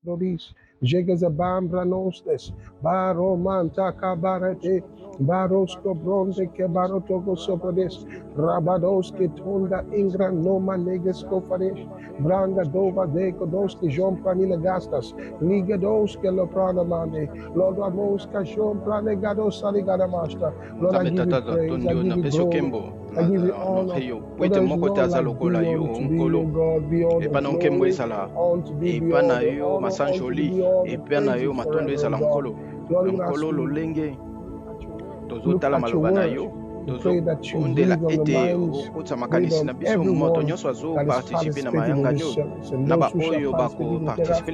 Rodis, Jegazabam Branostes, Baro Manta Cabarete, Barosko Bronte Kebarotogo Sopodes, Rabadoski Tonda Ingra Noma Negesco Fadesh, Branga Dova de Kodoski Jom Pranila Gastas, Liga Doske Loprana Mande, Lord Ramoska Jom Planegado Saligada Master. Lord, I give you praise, I give you glory, I give you honor. For there is none like thee unto thee, O God, be all the glory, unto thee be all the honor, unto thee be all the praise forever, O God. Lord, even as we look at your word, we pray that you breathe on the minds, breathe on everyone that is participating in this service and those who shall participate even hereafter.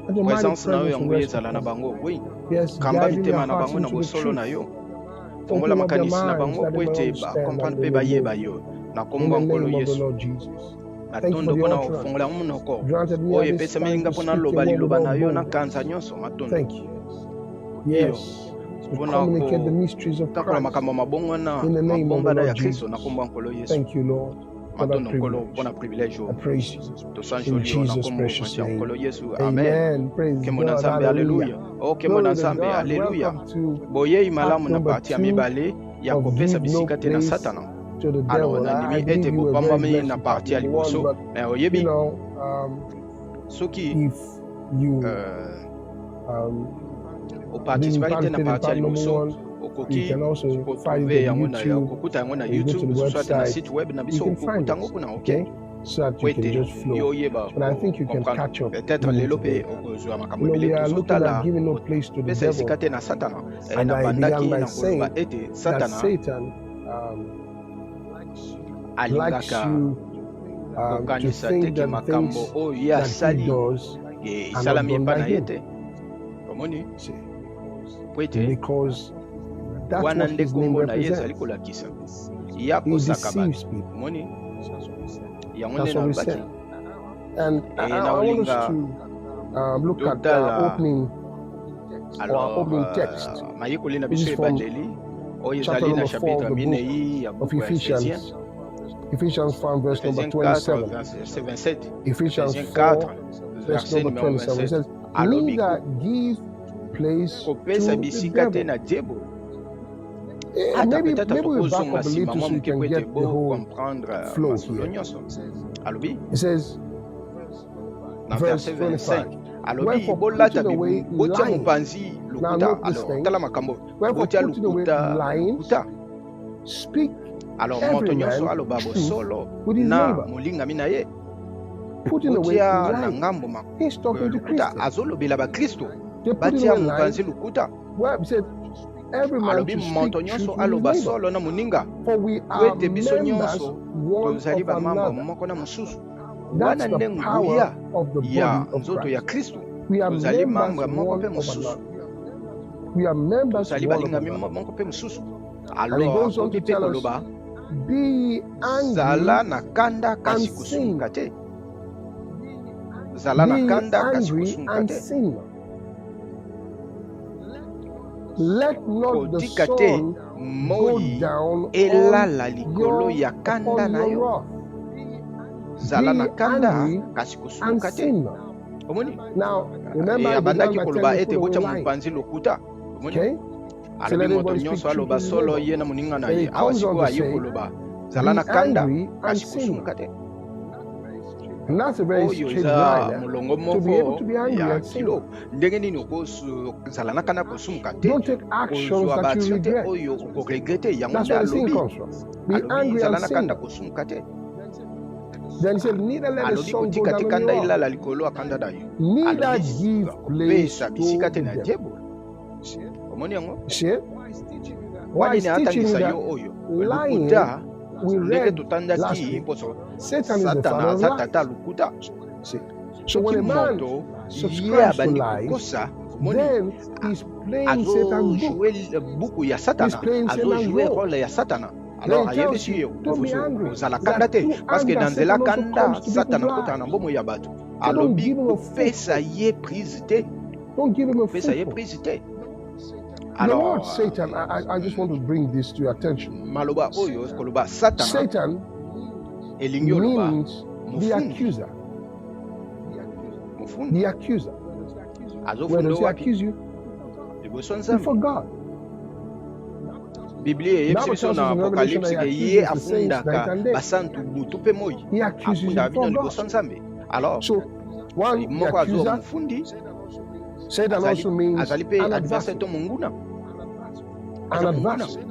That your mighty presence will rest upon them. Yes, guiding their hearts into the truth. Open up their minds that they may understand and they may move. In the name of the Lord Jesus. Thank you for the utterance. Granted me at this time to speak your word without boldness. Thank you. Yes. To communicate the mysteries of Christ. In the name of the Lord Jesus. Thank you, Lord, for that privilege. I praise you. In Jesus' precious name. Amen. Praise God. Hallelujah. Glory to God. Welcome to part number 2 of Give No Place to the Devil. I believe you were very blessed with part number 1, but you know, if you didn't participate in part number 1, you can also find it on YouTube. You go to the website, you can find us, okay? So that you can just flow. But I think you can catch up even today. You know, we are looking at giving no place to the devil. And I began by saying that Satan likes you to think that things that he does are not done by him. See? Because that's what his name represents. He deceives people. That's what we said. And I want us to look at our opening text. This is from chapter number 4 of the book of Ephesians. Ephesians 4, verse number 27. Ephesians 4, verse number 27. It says, neither give place to the devil. Maybe we back up a little so you can get the whole flow here. It says, verse 25. Wherefore putting away lying. Now note this thing. Wherefore putting away lying, speak every man truth with his neighbor. Putting away lying. He's talking to Christians. They're putting away lying. Well, he said, every man to speak truth with his neighbor. For we are members one of another. That's the power of the body of Christ. We are members one of another. We are members one of another. And he goes on to tell us, be angry and sin. Be angry and sin. Let not the sun go down upon your wrath. Be angry and sin. Now, remember I began by telling you to put away lying. Okay? So let everybody speak truth to his neighbor. Then he comes on to say, be angry and sin. And that's a very strange line. To be able to be angry and sin. Don't take actions that you regret. That's where the sin comes from. Be angry and sin. Then he said, neither let the sun go down on your wrath. Neither give place to the devil. See? Why is teaching you that lying, we read last week, Satan is the father of lies. See? So when a man subscribes to lies, then he's playing Satan's book. He's playing Satan's role. Alors ayebisi ozalaka te parce que dans nzela kanda satana kota na mbomo ya bato alobi pesa ye prise te. Pesa ye prise te. The word Satan, I just want to bring this to your attention. Maloba oyo koloba satana. Satan means the accuser. The accuser. Where does he wapi accuse you? liboso Before nzambe God. biblia The eyebisi Bible biso tells us na in Revelation that apocalypse he ke ye accuses the saints night afundaka and day. basantu butu mpe moi He accuses you afundaka bino before liboso God. nzambe alors So, one, the moko azwa accuser, mofundi Satan also means azali mpe an adversaire adversary. to monguna An aza monguna adversary.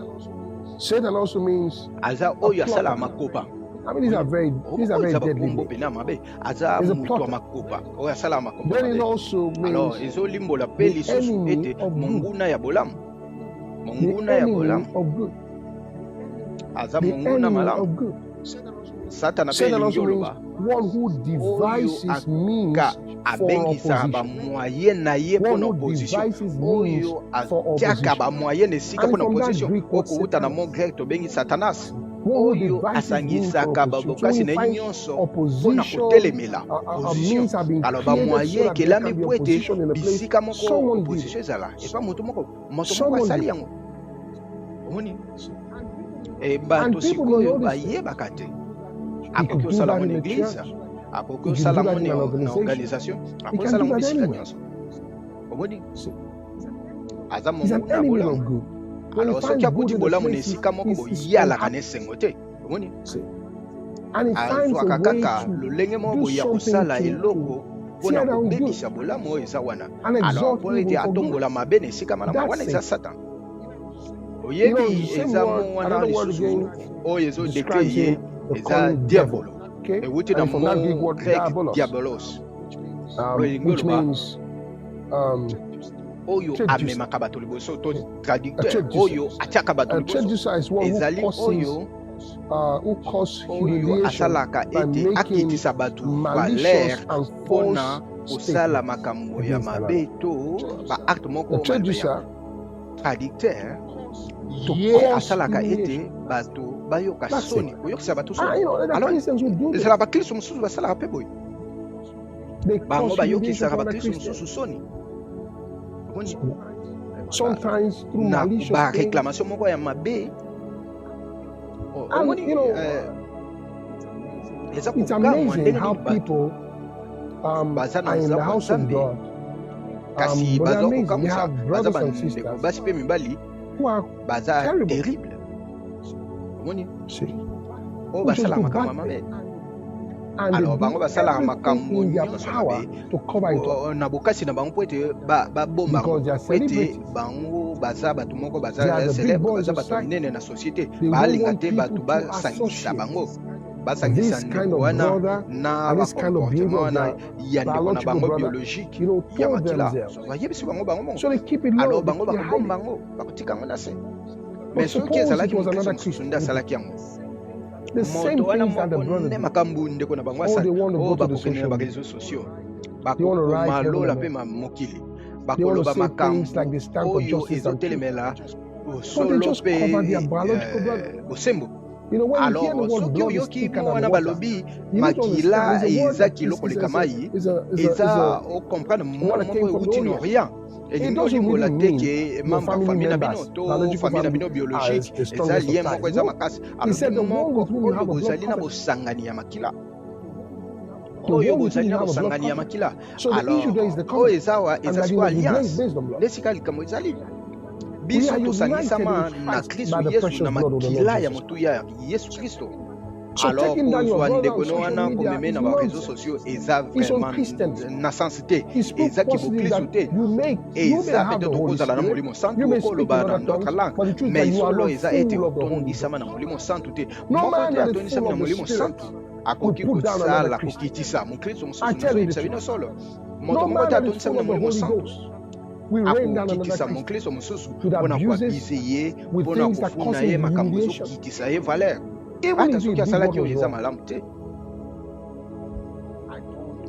Satan also means aza a oyo asalaka plotter. makopa I mean, these are very eza deadly bakombo names. pena mabe aza He's a moto ya plotter. makopa oyo asalaka makopa Then it mabe also alors means ezolimbola mpe the lisusu enemy ete of good. monguna ya bolamu The monguna ya enemy bolamu of good. aza The monguna enemy malamu of good. satana mpe Satan elingi also means oloba one who devises means ka for abengisaka opposition. bamoye na ye mpo One na who opposition devises means oyo for atiaka opposition. bamoye na esika And mpo na from that opposition Greek word okowuta na mo Satanas, grec tobengi satanas one who oyo devises means for asangisaka opposition. So when babokasi you na find nyonso mpo na opposition, kotelemela opposition means have been alors created bamoye so that there ekelami can be po ete opposition in a place, bisika moko someone did opposition it. ezala epa moto moko Someone asali did it. yango omoni And bato people may sikoyo know this thing. bayebaka te He akoki could do osala that mo in na a église church. akoki He could do osala that mo in an na organization. organisation He akoki can osala do mo that bisika anywhere. nyonso omoni See, aza he's an monguna enemy bolamu of good. When he alors finds soki good akuti in a bolamu na place, esika moko he's boyalaka na unhappy. esengo te omoni See, and he finds a azwaka way kaka to lolenge moko do boye ya something kosala to eloko mpona tear down good kobebisa bolamu oyo eza wana and alors exalt mpo ete evil for good. atombola mabe na esika malamu That's wana eza Satan. satan You know, oyebi the same eza word, mo wana another word lisusu again oyo ezodekre describes ye him, they call eza him devil. diabolo Okay? ewuti na And from that Greek mo word grec diabolos, diabolos oyo elingi which oloba means oyo traducer. amemaka bato liboso to A traducteur traducer. oyo atiaka bato A liboso traducer is one ezali who causes oyo humiliation asalaka by ete making akitisa bato malicious valere and mpona false kosala statements makambo ya against mabe another. to baacte A moko mabe traducer yango traducteur to ye cause asalaka humiliation. ete bato bayoka That's soni it. koyokisa bato You soni know, there are alors Christians who do this. ezala bakristo mosusu basalaka mpe boye They bango cause humiliation bayokisaka to other bakristo Christians. mosusu soni omoni Sometimes through na malicious things. baréclamation moko ya mabe And omoni you know, eza it's kokamwa amazing ndenge how nini bato people baza na are in the nzambo ya house of nzambe God. kasi But they're baza amazing. We kokamwisa have baza brothers and bandeko sisters basi mpe mibali who are baza terrible. terrible omoni See, oyo who just basalaka do makambo ya bad things. mabe And they alors bango do basalaka everything makambo in their nyonso power mabe to cover it up na bokasi na bango mpo ete babomba because bango they are mpo ete celebrities. bango baza bato moko They baza are the big célèbre boys baza of bato ya sight. minene na société They don't baalinga want te people bato to basangisa associate bango basangisa this kind ndeko of wana brother na and this kind of behavior bacomportement of wana their ya ndeko na biological bango brother, biologique you know, ya toward makila themselves. bayebisi bango bango mongo So they keep it low, alors they bango hide bakobomba it. bango bakotika yango na se But mais soki suppose ezalaki it was mokristo another mosusu nde Christian, asalaki yango the same moto wana things that the moko brother nde do. makambo ndeko na bango Oh, they asali want to oyo go to the bakokende na social media. bareseau sociaux They want to write heaven bakomalola and mpe earth. mokili They want to bakoloba say things like makambo they stand for oyo justice and truth. ezotelemela But they bosolo just cover their mpe biological brother. bosembo You know, when you hear the alors word soki blood is oyoki thicker mo than wana water, balobi you need to understand makila there's a word eza that kiloko leka mai is eza a okomprendre word mwana that moko came from the euti na Orient. orient It elingi doesn't olimbola really te mean ke your membre family famille na bino members, to biological famille na family, bino are biologique the eza strongest of lie ties. moko eza No. makasi He alobi said the one moko with whom you oyo have a blood bozali na covenant. bosangani ya makila The oyo one with whom bozali you na have a blood bosangani ya covenant. makila So the issue there is alors the oyo covenant. ezawa And eza that you siko must be alliance based on blood. nde sika likambo ezali We biso are united tosangisama in na Christ kristo by the yesu precious na blood of the Lord makila ya Jesus motu Christ. ya yesu kristo So alors taking down your kozwa brother on ndeko no social wana media komeme is na bareseau nonsense. sociaux eza It's vraiment unchristian. na sens te It's proof eza positive kiboklisto that te you may eza have the peut-être Holy okozala na Spirit, molimo santu you may speak in okoloba na other d'autres tongues, langues but the truth is mais that you are solo not eza ete full of the Holy otondisama Ghost. na molimo santu te No moko man te that is atondisami full na of the molimo Spirit santu akoki will put down another kosala Christian. kokitisa mokristo I mosusu tell you the nazoyebisa bino truth. solo No moto moko man te that is atondisami full na of the molimo Holy santu Ghost will rain down another akokitisa Christian mokristo mosusu with mpona abuses, koabize ye with mpona things that kofunda cause ye him makambo humiliation. ezokitisa ye valeur Even ata if he soki did what asalaki was oyo eza wrong. malamu te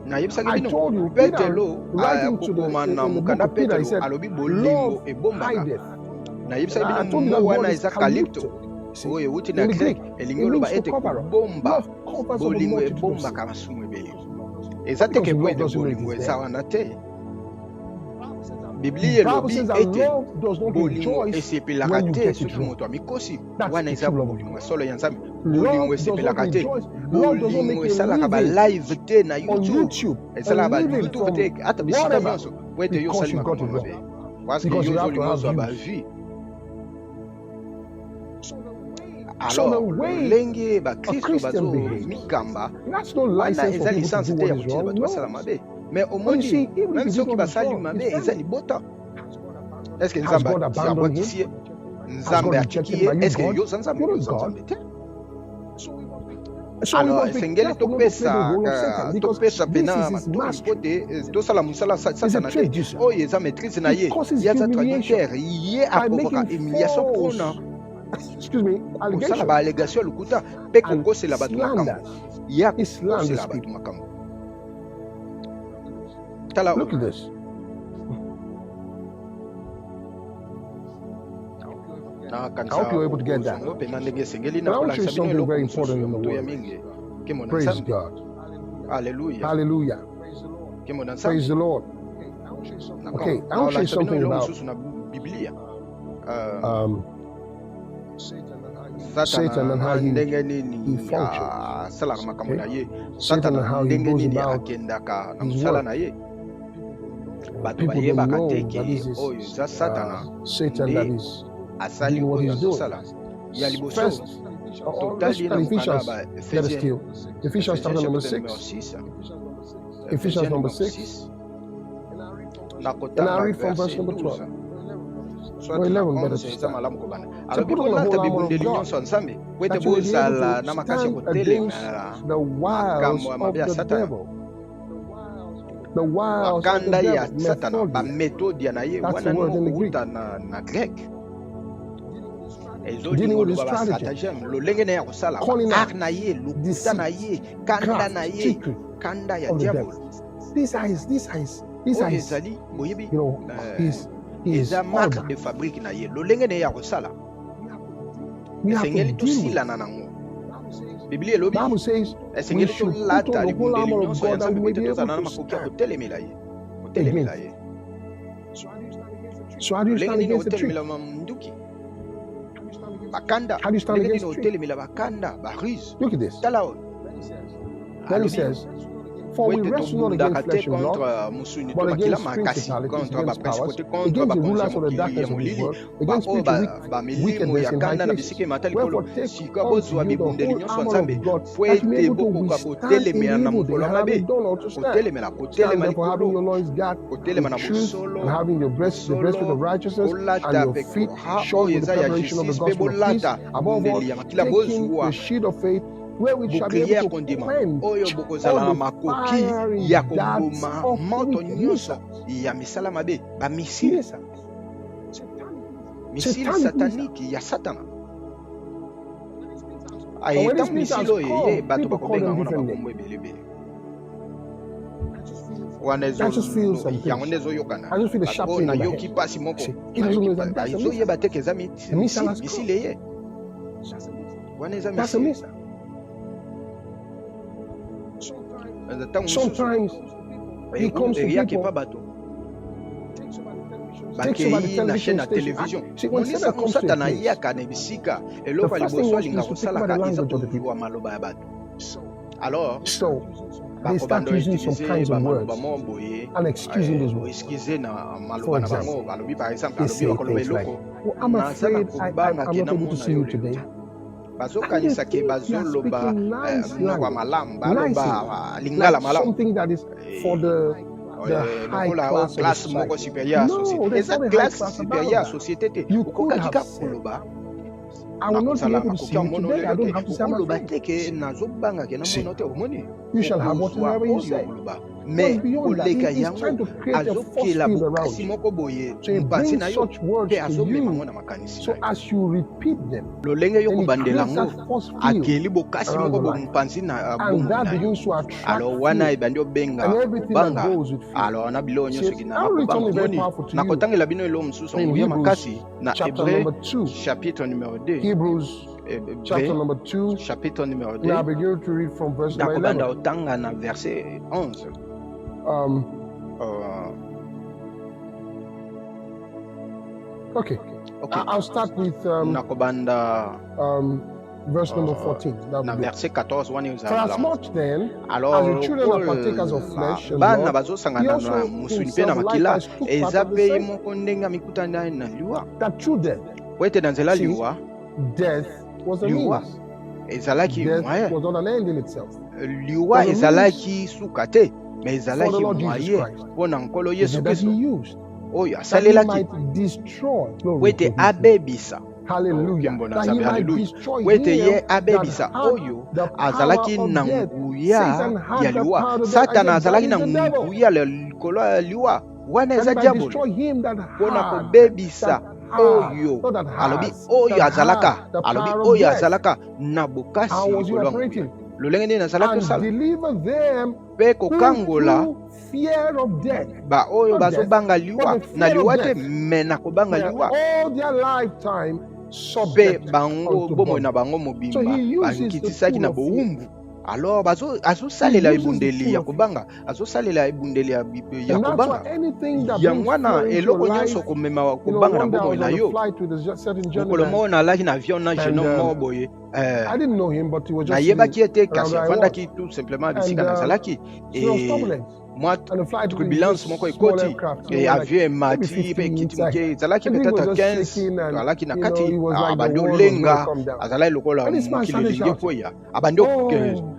nayebisaki I bino told you, Peter, petelo writing to kokoma na in the book mokanda of Peter, he petelo said, alobi love bolingo ebombaka hideth. nayebisaki bino I told you that mo word wana is eza kalypto. calypto See, oyo euti in na the grec Greek, elingi it oloba means to ete cover up. kobomba Love covers up a bolingo multitude of sins. ebombaka masumu ebele eza te Because ke po love ete doesn't mean it bolingo is eza there. wana te biblia The Bible elobi says that ete love does not bolingo rejoice esepelaka when you te get it soki wrong. moto amikosi That's wana the eza true love of bolingo God. ya solo ya nzambe Love bolingo does not esepelaka te rejoice. Love doesn't bolingo make a esalaka living balive te na on youtube YouTube, a esalaka living bayoutube from te ata bisika whatever, nyonso po ete yo Because osali you got makambo it mabe wrong. parce que Because yo you have to ozolinga have ozwa views. bavie. So Alors the way lolenge a bakristo Christian behaves, bazomikamba that's no wana license for eza people to lisansi do te what ya is kotina wrong. bato basala No. mabe. Mais But you omoni see, even même if you soki do what is basali wrong, mabe it's eza family. libota. Est-ce que Has nzambe God abandoned abwakisi ye? him? Has Nzambe God atiki rejected ye? by you, Est-ce que God? yoza nzambe You're yoza not God. nzambe te? So we Alors must be esengeli careful not to play the role of Satan, because topesa this pena is his matoi mastery. po te tosala mosala It's a satana te traducer. oyo eza maîtrise na He ye causes ye aza humiliation traducteur ye by aprovokaka making humiliation mpona false, kosala allegations baalégation ya lokuta mpe and kokosela bato makambo slanders. ye He slanders akosela bato people. makambo. Tala Look oyo at this. I hope you're able to get that. kozongo pena ndenge esengeli But na I want to show kolakisa you bino something very eloko mosusu important ya in the moto ya word. mingi nkembo na Praise nzambe. God. Alleluia. Hallelujah. Nkembo na Praise nzambe. the Lord. Okay, I want to show you naolakisa bino something eloko about mosusu na biblia Satan satana and how na he ndenge nini functions. asalaka makambo na ye. Satan and Satana how he ndenge goes nini about akendaka na his mosala work. na ye. Bato People don't bayebaka know te that this ke is oyo eza satana Satan that nde is asali doing what oyo he's doing. azosala. Ya liboso First, let's totali look na at mokanda Ephesians. ba Let us Ephésiens deal. Ephesians chapter number chapitre numéro 6. 6. Ephesians Ephésiens number numéro 6. 6. And I nakotanga read from verse verset number 12 12. soit Or na 11 better 11 to eza start. malamu kobanda. To Alors put on the bikolata whole armor of bibundeli God, nyonso ya nzambe po ete that you may be able bozala to na makasi ya stand against kotelemela the wiles makambo ya of mabe ya the satana, devil. The wiles of the bakanda ya devil, satana, methodia. bametodia na ye That's the wana word in the noko Greek. uta na grec Dealing ezolinga with his oloba stratagem, bastratagème lolenge na ya kosala calling baart out na ye lokuta deceit, na ye kanda na craft, ye secret kanda ya of the diabolo devil. These are oyo ezali boyebi his eza marque order. de fabrique na ye lolenge na ye ya kosala We have to esengeli deal with tosilana it. nango. Biblia elobi Bible says we esengeli should put on tolata the whole libundeli armor of nyonso ya God that we nzambe po may ete be tozala able na to makoki ya stand kotelemela ye ye So how do you lolenge stand nini against the trick? otelemela manduki bakanda How do you stand lolenge against nini the trick? otelemela bakanda barise Look at this. tala oyo Then he alobi says, for po we ete wrestle not tobundaka against te flesh and blood, contre mosuni but to bakila against makasi principalities, contre against powers, baprincipauté contre against the bakonzi ya rulers of the mokili darkness ya of this molili world, against baoyo spiritual bamilimo wickedness ya in high kanda na places. bisika matali Wherefore likolo take sika unto bozwa you the bibundeli whole nyonso ya armor nzambe of God, po that you may be ete able to bokoka withstand in the kotelemela na evil day, mokolo ya and having mabe done all to stand. kotelemela Stand therefore having likolo your loins girt kotelema na with truth, bosolo and having the breastplate bosolo of righteousness, and bolata your avec feet ha shod oyo with the eza ya preparation of the justice mpe gospel of peace. bolata Above all, bundeli ya makila taking the bozwa shield of faith, wherewith shall be able bouclier to kondima quench oyo all bokozala na the makoki fiery ya darts koboma of moto wicked nyonso missiles. ya misala mabe bamisile misile Satanic sataniki ya satana And when these ntango missiles misile oyo ye come, bato people call bakobenga them yango na different bakombo names. ebelebele wana I just feel some yango nde things. ezoyokana I just feel a bato sharp oyo pain in my nayoki head. mpasi moko See, he doesn't know that that's a missile. ezoyeba te ke eza The missile has come. misile ye wana eza That's a misile missile. ntango mosusu Sometimes he comes to eyaki people, pa bato takes over the bakei na chaîne television ya station. télévision See, when Satan comes to a mosatana place, ayaka na bisika the eloko ya first thing he liboso wants to do alinga is to take over the kosalaka eza language of the people. kozwa maloba ya bato alors So they start bakobanda using some outilize kinds of bamaloba words moko boye and excusing those words. oexcuse na For maloba na bango example, balobi par exemple they alobi say bakoloba things like, eloko "Oh, I'm naza na afraid kobanga I'm ke not able to namona see yo you lelo today." te And bazokanisa ke they think you are bazoloba speaking nice monoko ya language, malamu nice baloba English, lingala like malamu something that is for the high lokola o class of the classe moko society. supérieure ya société No, there's eza not a high classe class supérieure about ya that. société te You could okokaki have kaka said, koloba I will not be nakozala able to see nakoki you amona today. I lelo don't te have to say I'm okoloba afraid. te ke nazobanga ke See, namona te omoni you shall have okozwa whatever you oyo say. okoloba But mais beyond that, koleka he's trying yango to create a force azokela field around bokasi you. moko boye So he mpanzi na brings yo such words mpe to azomema you. ngo na makanisi na So yo as you repeat them, lolenge yo then he kobandela creates yango that force field akeli bokasi around moko your life. bompanzi na And bomoi that na yo begins to attract alors wana fear ebandi obenga and everything that kobanga goes with fear. alors wana biloko See, nyonso ekina I'll na read kobanga something very omoni powerful to you nakotangela bino eloko mosusu in nguya Hebrews makasi na chapter Hébreu number 2. chapitre numéro 2 Hebrews chapter Hébreu number 2. chapitre numéro Now 2 begin to read from verse number nakobanda 11. otanga na verset 11 Okay. okay I'll start with nakobanda verse number 14. That na would be. verset 14 wana For as ezala much then, alors as the children are partakers of flesh and bana blood, he bazosangana also na mosuni mpe na himself makila likewise took part eza of the mpe ye same, moko ndenge amikutana na liwa that through death, po ete na nzela See, liwa death was a liwa means. ezalaki Death moyen was not an end in itself. liwa was a ezalaki suka te me For the ezalaki Lord Jesus moyen Christ. mpo na nkolo He yesu said that he kristo used, oyo that he asalelaki might destroy. po Glory ete to his name. abebisa Hallelujah. Nkembo na That he Nzambe, might hallelujah. destroy po ete him ye that abebisa had oyo the power azalaki of na death. nguya Satan had ya the liwa power of death. I satana said, azalaki that na is the devil. nguya ya likolo ya liwa wana That eza he might diabolo destroy him that mpo na had, kobebisa that had, oyo not that alobi has, oyo that azalaka had the alobi power of oyo death. azalaka na bokasi How was he likolo ya nguya operating? lolenge nini azalaki And osala deliver them mpe who kokangola through fear of death, ba oyo not death, bazobanga liwa but the na fear of liwa te death, me na kobanga were liwa all their lifetime mpe subject bango unto bomoi na bondage. bango So mobimba he uses the bankitisaki tool na of fear. bowumbu alors azosalela He uses the ebundeli tool ya of fear. kobanga azosalela ebundeli ya And that's why kobanga anything that brings yango wana fear into your eloko life, nyonso komema you know, kobanga na one day I bomoi was na on a yo flight with a certain mokolo gentleman, moko nalaki na avion na and jeune homme moko boye I didn't know him, but he was just nayebaki ete around kasi where I was. avandaki tout simplement bisika And nazalaki so there was turbulence. mwa And the flight was turbulence just moko small ekoti aircraft, you know, like avion maybe emati mpe 50 ekiti inside. moke ezalaki Everything was peut-être just 15 shaking, and toalaki na you know, kati it was like the abandi world was going to olenga come down. azalaki lokola And this man mokili started elingi shouting, ekoya abandi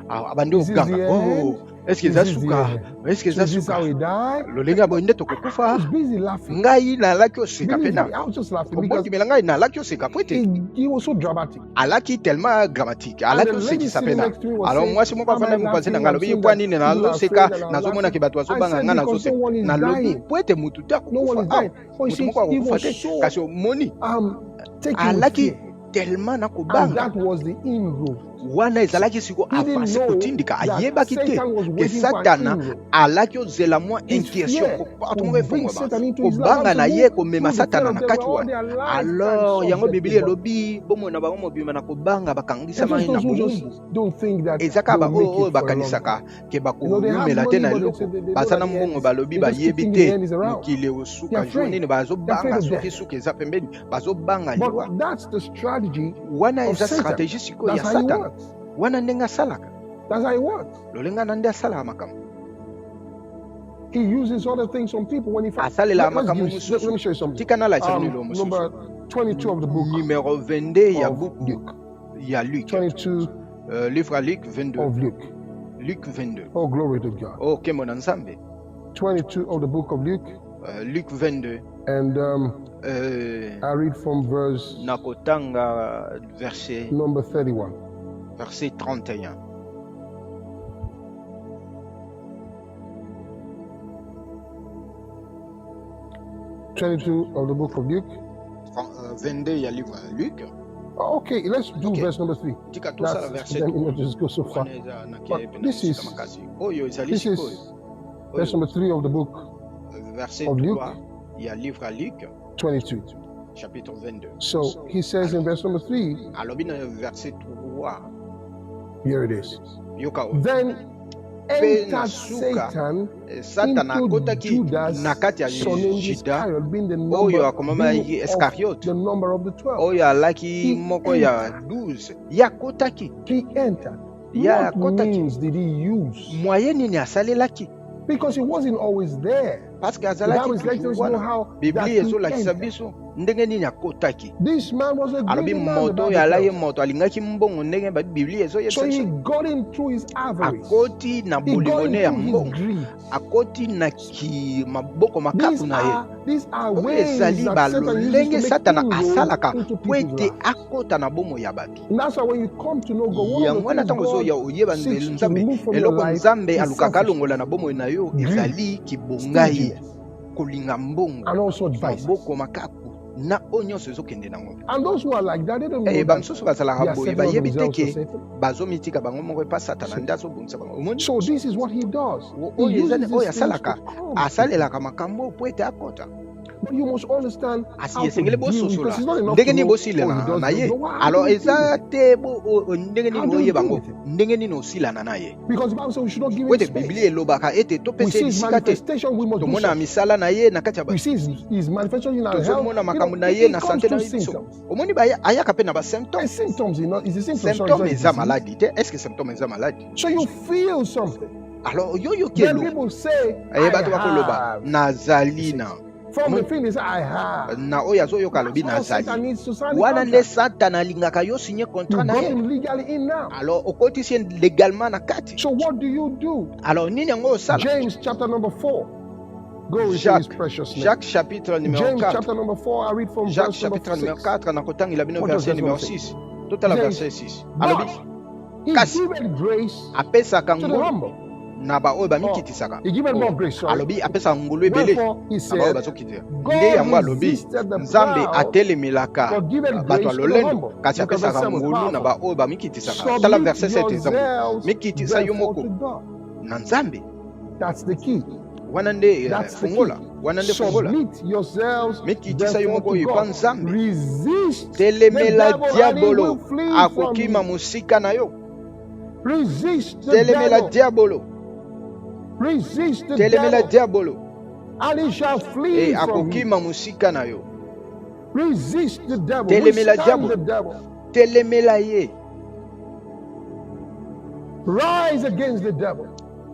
abandi is this the oganga end? eske Is eza this the suka end? eske So eza is this how suka he died? lolenge ya boye nde I tokokufa was busy laughing. ngai nalaki oseka Believe pena me, I was just laughing because obondimela ngai nalaki oseka po ete he was so dramatic. alaki tellement dramatique And alaki the lady osekisa sitting pena next to me was alors saying, mwasi moko "Why am I afanda mopanzi na laughing? ngai I'm alobi ye seeing mpo that nini people are nazoseka afraid and I'm nazomonaki laughing." bato I bazobanga said, ngai because no nazoseka one is nalobi dying. po ete motu te No one akokufa is awa dying. But you motu see, moko he akokufa was te so kasi omoni taken with alaki fear. tellement na And kobanga that was the inroad. wana ezalaki siko He didn't avance know kotindika that ayebaki te Satan was ke waiting for an satana inroad. alaki ozela mwa His incursion fear bato moko would bring efongwama Satan into his life. kobanga And na so ye who, komema through the fear satana of na death, were kati all wana their lifetime alors yango subject to biblia bondage. elobi bomoi na bango mobima na kobanga They're bakangisama just ye na those who just bowumbu don't think that ezaka they'll ba make oyo it for a long bakanisaka time. ke You know, they have bakomela te money, na but eloko they know baza that na the end mbongo is, balobi they just keep bayebi thinking the te end is around. mokili esuka They're jour afraid. nini They're bazobanga afraid of soki death. suka eza pembeni bazobanga liwa But that's the strategy wana of eza Satan. stratégie sikoyo That's ya how he satana works. wana ndenge asalaka That's how he works. lolenga na nde asalaka makambo He uses other things on people when he finds. asalela Let's give makambo you, let me mosusu show you something. tika nalakisa bino ilo Number mosusu 22 of the book numéro 22 ya of buku Luke. ya Luc 22 livre ya Luc 22 of Luke. Luc 22 Oh, glory to God. oh nkembo na nzambe 22 of the book of Luke. Luc 22 And I read from verse nakotanga verset number 31. verset 31 22 of the book of Luke. 22 ya livre ya Luc. Okay, let's do Okay. verse number 3. tika tosala That's, verset then you just go so far. wana eza na But kebe this na is- makasi oyo ezali This sikoyo is verse number 3 of the book verset of 3 Luke. ya livre ya Luc 22. chapitre 22 So he says in verse number 3, alobi na verset 3 here it is. yoka oyo Then Pe entered nasuka, Satan satana into akotaki Judas, na kati ya son named juda Iscariot, being the oyo number, akomama being of Iscariot the number of the 12. oyo alaki He moko ya 12 ye akotaki He entered. ya What akotaki means did he use? moye nini asalelaki Because he wasn't always there. parce que The azalaki Bible is letting toujours us know wana how that biblia he ezolakisa entered. biso ndenge nini akotaki This man was a alobi greedy man, the moto oyo Bible alaki tells us. moto alingaki mbongo ndenge biblia So ezoyebisa he biso got in through his avarice. akoti na He got bolingo ne ya into his mbongo greed. akoti na maboko makaku na ye These are oyo ways ezali that Satan uses balolenge to make satana inroads asalaka into po people's ete lives. akota na bomo ya bato And that's why when you come to know God, one of yango the wana things ntango ozoya God oyeba seeks to nzambe remove from your eloko life nzambe is alukaka alongola selfishness, na bomoi na yo greed, ezali kibongai stinginess, kolinga mbongo and also vices. maboko makaku na oyo nyonso ezokende nango And those who are like that, they don't know that bamosusu they bazalaka are boye setting on bayebi te themselves for ke Satan. bazomitika bango moko epa satana nde azobundisa bango omoni So this is what he does. He oyo uses oyo these things to asalaka calm people. asalelaka makambo po ete akota But you must understand asi how to esengele deal, bososola because it's not enough ndenge to nini know, bosilela oh, he does na ye no, how alors do you deal eza with it? te ndenge How nini do you oyeba deal ngo with it? ndenge nini osilana na ye Because the Bible says we should not give him wete space. biblia elobaka ete We topesa see ye his bisika te manifestation, we must do tomona something. misala na ye na kati ya We bato see his manifestation in our health. tozomona You makambo know, na ye it na comes sante na through biso symptoms. omoni ayaka mpe na And basymptôme symptoms, you know, is a symptom, sorry, symptôme it's eza not a disease. maladi te est ce que symptôme eza maladi So you feel something. alors yo yoki Then elo people say, ye I bato bakoloba have. nazali na From the thing they say, I have. na oyo azoyoka alobi That's why Satan nazali needs to sign the wana nde contract. satana alingaka yo sinye You contrat na got ye him legally in now. alors okotisi ye légalement na kati So what do you do? alors nini yango osala James chapter number 4. Glory to his precious name. Jacques chapitre numéro James 4 chapter number 4, I read from Jacques verse number chapitre numéro 6. 4 na kotangela bino What does verset this numéro one say? 6 totala He verset says, 6 But alobi he kasi giveth grace apesaka to the ngolu humble. na baoyo bamikitisaka He giveth more grace, sorry. alobi apesaka ngolu ebele Wherefore he na baoyo said, bazokitisa nde God yango alobi resisted the nzambe proud, atelemelaka but giveth bato grace ya to the lolendo humble. kasi Because the apesaka sermon was ngolu na powerful. baoyo bamikitisaka tala Submit verset 7 ezango yourselves mikitisa yo therefore moko to God. na nzambe That's the key. wana nde That's the fungola key. wana nde fungola Submit yourselves mikitisa yo therefore moko to oyo epa God. nzambe Resist the telemela devil and he diabolo will flee from akokima you. mosika na yo Resist the telemela devil. diabolo Resist the telemela devil diabolo and he shall flee from you. akokima mosika na yo Resist the devil. Telemela Withstand the diabolo. devil. telemela ye Rise against the devil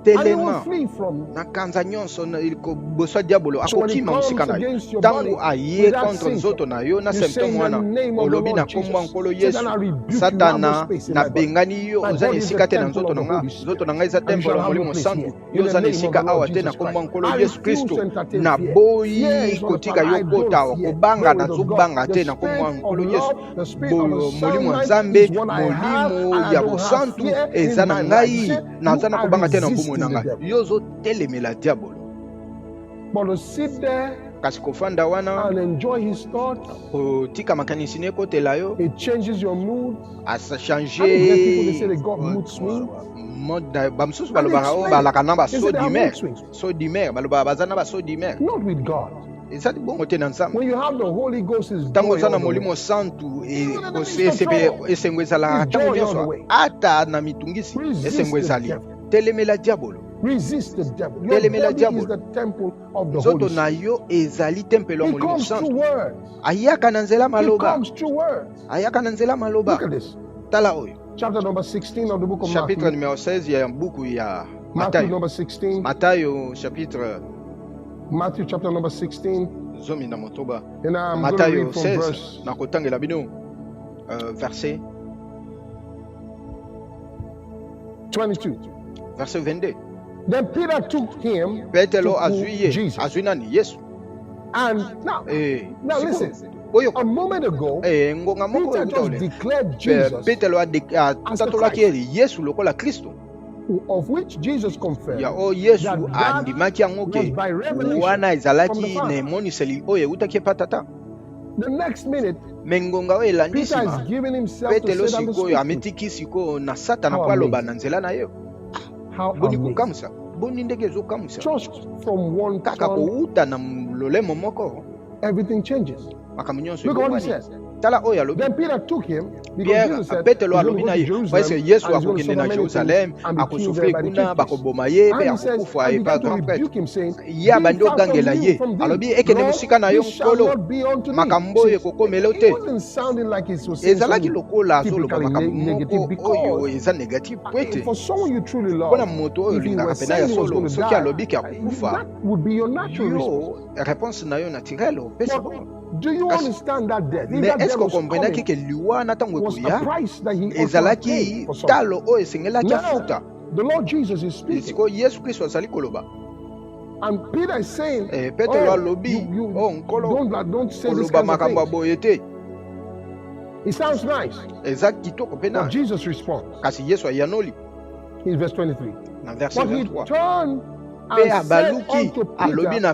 and he will telema flee from you. na kanza nyonso liboso diabolo So when he akokima comes mosika na yo against your body ntango aye with that contre symptom, nzoto na yo na you say symptôme in the wana name of the olobi na Lord kombo ya Jesus, nkolo Satan, yesu I rebuke you. You have no satana space in my body. nabengani yo My oza na body is the esika te na temple nzoto of na the nga Holy Spirit. nzoto na nga eza And you temple shall ya have no molimo place santu here. yo In oza the na name of esika the awa Lord te na Jesus kombo ya Christ. nkolo I yesu refuse kristo to entertain fear. Fear naboyi is not a kotika power. yo I kota don't awa fear. kobanga Glory to nazobanga God. te The na kombo ya spirit of nkolo yesu love, the spirit of a sound molimo ya mind nzambe is what I have, molimo and I ya don't have bosantu fear eza in na my life. ngai Say, naza you na are kobanga te na bomoi na resisting the ngai devil. yo ozotelemela diabolo But to sit there kasi kofanda wana and enjoy his thoughts, kotika makanisi na ekotela yo it changes your mood. asachange I don't get people, they say they got mood swings. bamosusu And they balobaka oyo explain balaka na it. They say baso they have dimer mood swings. so dimer balobaka baza na baso dimer Not with God. ezali bongo te na nzambe When you have the Holy Ghost, is ntango joy oza na all the way. molimo santu Even in the midst of trouble, esengo ezalaka it's ntango joy all the nyonso way. ata na mitungisi Resist esengo the ezali devil. telemela diabolo Resist the devil. Your Telemela body diabolo. is the temple of the nzoto Holy na Spirit. yo ezali tempelo ya It molimo comes through santu words. ayaka na nzela It maloba comes through words. ayaka na nzela Look maloba at this. tala oyo Chapter number 16 of the book of chapitre Matthew. numéro 16 ya buku ya Matthew matayo number 16. matayo chapitre Matthew chapter number 16. zomi na motoba And I'm going to matayo read from 16 verse na kotangela bino verset 22. verset 22 Then Peter took him petelo to azwi ye Jesus. azwi nani yesu And now sikoyo, listen. oyo A moment ago, ngonga moko Peter ekuta just ole declared Jesus, petelo atatolaki eri yesu lokola kristo of which Jesus confessed ya oyo yesu that andimaki yango was ke by revelation wana from the ezalaki Father. na emoniseli oyo eutaki epa tata The next minute, me ngonga oyo elandi Peter is nsima giving himself to petelo Satan to sikoyo speak to. amitiki sikoyo na satana How mpo aloba amazing. na nzela na ye How boni amazing. kokamwisa boni ndenge ezokamwisa Just from one kaka tongue, kouta na lolemo moko everything changes. makambo nyonso Look at what he ebongwani says. tala oyo alobi Then Peter took him because Pierre Jesus said petelo he's going to alobi go na to ye Jerusalem parce yesu and he's going to akokende suffer na many things jerusalem and be killed akosufri there by the kuna chief priests. bakoboma ye mpe And he says, akokufa and epa began to grand prêtre rebuke him, saying, ye abandi "Depart from ogangela you, ye from thee, alobi ekende Lord, mosika na yo this shall nkolo not be unto thee." makambo See, oyo ekokomela it te wasn't sounding like he was saying ezalaki something lokola azoloba typically makambo negative moko oyo because eza negative po ete for someone you truly mpona love, moto oyo if he olingaka was pena ya saying he was solo going to soki die, alobiki akokufa that would be your natural response. yo réponse na yo naturele opesa But bongo do you Kasi- understand that death? If mais that est ce death que was okomprendaki coming, ke liwana ntango was a ekoya price that he also had paid ezalaki for something. talo oyo esengelaki Now, afuta the Lord Jesus is speaking, sikoyo yesu kristo azali koloba and Peter is saying, petelo "Oh, alobi you nkolo don't say this koloba kind of makambo ya things." boye te It sounds nice, eza kitoko mpe but na Jesus responds kasi yesu ayanoli in verse 23. na verset But he 23 turned mpe and said abaluki unto alobi Peter, na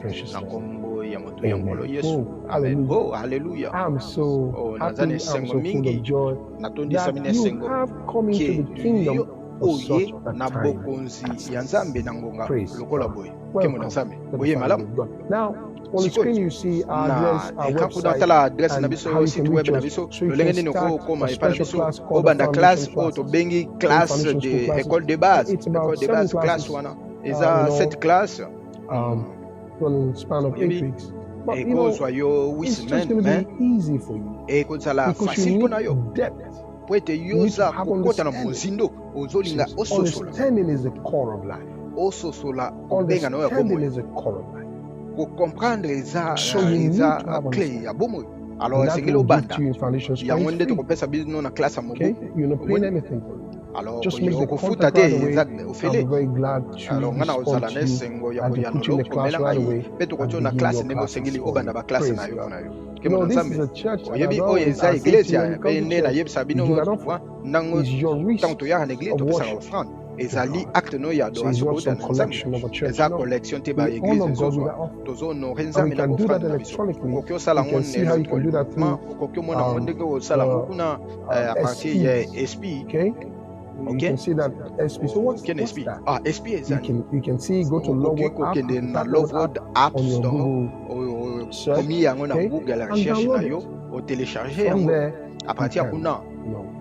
precious na name. nkombo ya moto ya nkolo Amen. Yesu. Oh, Amen. hallelujah. Oh, hallelujah. I'm so Oh, happy, nazane I'm sengo so full mingi. of joy Natondisa that mine you sengo. have come into Ke the kingdom yo for such oye a na time bokonzi as ya this. nzambe na ngonga Praise lokola God. boye. Ke Welcome mona nzambe. to the Boye family malamu. of God. Now, on the Sikoyo. screen you see our Na address, our ekran kuna website, tala adresse na and biso how you site can web reach na us. biso So you lolenge can nini start okoma a epa na special biso class called the obanda foundation classe oyo classes. tobengi So classe foundation school de classes. école de base. It's about École de 7 base classe classes, wana in eza all, 7 classe. in the span of 8 Oyebi weeks. But you know, ekozwa yo 8 it's just semaines going to mais be easy for you ekozala because you facile mpona yo need depth. po ete You need to yoza have kokota na understanding. mozindo ozolinga Since ososola understanding is the core of life. ososola kobenga na yo ya Understanding bomoi is the core of life. kocomprendre eza So you need to have clé understanding. ya bomoi alors And that esengeli will give obanda to you in foundation school. yango It's nde free. tokopesa bino na classe ya Okay? mobuku You're not paying omoni anything for it. alors Just make the okofuta contact te right away. eza I'll be ofele very glad to alors nga na respond ozala to na you esengo ya and to koyano put you in the class lomela right ngai away mpe and tokotia na begin classe your ndenge classes osengeli for obanda you. baklasse Praise na yo God. mpona yo You ke know, mona this nzambe is a church, and oyebi as oyo always, eza I say to eglise you, when you mpe come to nde church, nayebisa you bino give an mwa offering. ntango It's your ntango risk toyaka na eglise of topesaka worship offrande to ezali God. acte no ya So it's adoration not kouta some na nzambe collection of a church. eza No. collection te We baeglise honor God with ezozwa our offering. tozonore And we nzambe na can do that bofrande na biso electronically. okoki osala You ngo can see how you can do that électroniquement through okoki omona ngo ndenge osala ngo kuna a partir SPs. ya SP Okay? You ok can see that SP. So what's ken SP that? ah SP You ezani can see, go to okoki Logwood app, kokende na tap Logwood Loveworld app app on your store Google search, komi yango na okay? Google And recherche na download yo it. otélécharge From yango there, à partir you can, kuna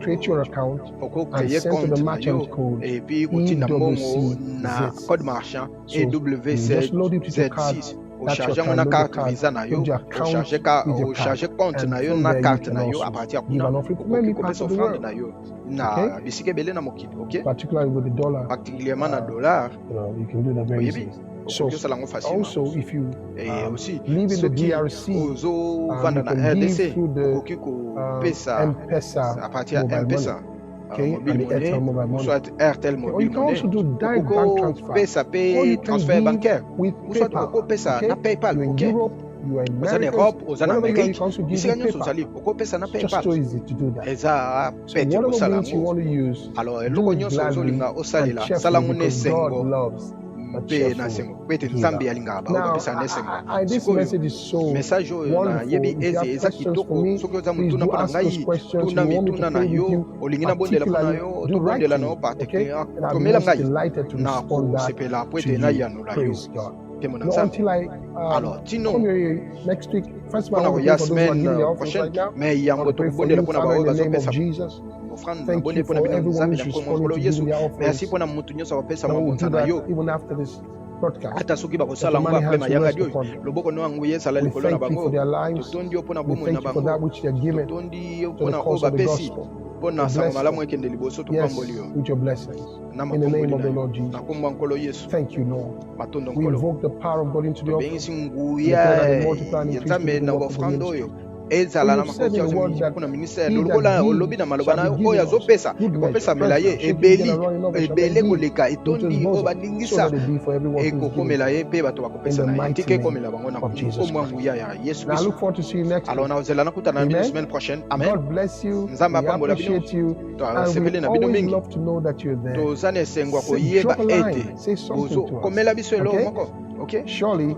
create your account and okocréer send to the compte na merchant yo code et puis kotinda mbongo na EWCZ6. code marchand So you just load it with your card. EWZ6 That's your ocharge ngo card. na Load your carte card. visa na yo Load your account with your card. ocharge compte And na yo from na there, you carte can na yo also à partir give kuna an offering from okoki any part kopesa of the offrande world, na yo na okay? bisika ebele na mokili ok Particularly with the dollar. particulièrement na dollar You can do that very oyebi easily. So okoki osala ngo facilement also, if you et aussi live in the soki DRC, ozovanda you na can give RDC through the okoki kopesa M-Pesa à partir ya mobile money, M-Pesa okay, mobile and the money Airtel mobile ou money. soit Airtel Okay, or mobile you can money also do direct bank okoko transfer, pesa or pe you can transfert give bancaire with ou soit PayPal. okopesa Okay, na PayPal you're in ok Europe, you are in oza na America, Europe oza na wherever you are, you Amérique can also give bisika with nyonso PayPal. ozali okopesa na It's just so PayPal easy to do that. eza So pete whatever kosala means you yango want to use, alors do eloko it nyonso gladly ozolinga and osalela sala cheerfully ngo because God nesengo loves a mpe na cheerful sengo po ete giver. nzambe alingaka baoyo Now, bapesa na esengo this sikoyo message is so message oyo nayebi wonderful. If you have eza questions for kitoko me, soki oza please motuna do mpo na ask us ngai questions. tuna You want me to mituna na pray with yo you, olingi nabondela mpo na particularly, yo do write tobondela to na yo me, okay? And I'll be tomela most ngai delighted to na respond back kosepela po to ete you. nayanola yo Praise God. tembo na No, nzambe until I alors tino come here next week, first of all, I mpona want to pray koya for those who are semaine giving their offerings prochaine right now. mais I yango want to pray for tokobondela you, mpona Father, baoyo in the name of bazopesa Jesus. ofrande Thank nabondeli you mpona for bino everyone nzambe who's na nkombo responding nkolo to giving yesu their offerings. merci mpona motu nyonso akopesa That we'll mabonza do na that yo even after this broadcast. ata soki That bakosala your ngo money apres hands will rest mayangadi oyo upon them. loboko no yango ezala We likolo na thank you for bango their lives. totondi yo mpona We bomoi na thank you for bango that which they're given totondi yo to the mpona oyo cause of the bapesi gospel. mpona We sango bless malamu them. ekende liboso Yes, topamboli yo with your blessings. na In the name mapamboli of na the yo Lord Jesus. na nkombo ya nkolo yesu Thank you, Lord. matondo We nkolo invoke the power of God into the offering. tobengisi We nguya declare that it multiply and ya increase to nzambe the na work of the bofrande ministry. oyo For ezala na you've said makoki in the word that mpona ministère he that lokola olobi na gives maloba shall na be yo given oyo unto azopesa good measure, ekopesamela pressed ye down, shaken together, ebeli running over, shall men ebele give koleka into his etondi oyo bosom. So balingisa let it be for everyone who is given ekokomela to ye us. mpe bato In bakopesa the na ye mighty tika name ekomela bango na of Jesus nkombo ya Christ. nguya ya yesu Now I kristo look forward to see you next alors week. naozela nakutana na bino Amen. semaine prochaine amen God bless you. nzambe We apambola bino appreciate you. And we tosepeli na bino always mingi love to know that you're there. toza na esengo ya Drop koyeba a line. ete Say something to us. bozokomela biso eloko Okay? moko ok Surely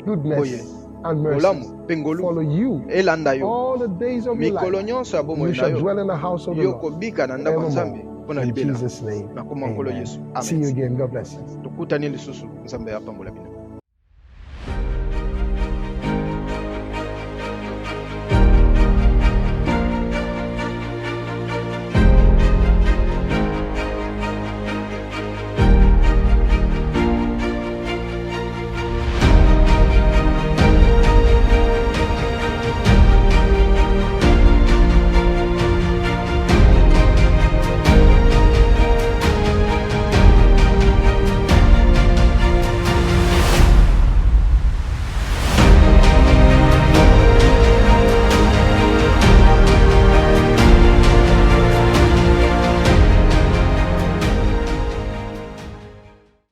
goodness boye and mercy bolamu mpe ngolu follow you elanda yo all the days of your mikolo life. nyonso ya You bomoi na shall yo dwell in the house of the yo Lord kobika na ndako ya nzambe evermore. mpo na In libela Jesus' name. na nkombo ya nkolo Amen. yesu See you amen again. God bless you. tokutani lisusu nzambe apambola bino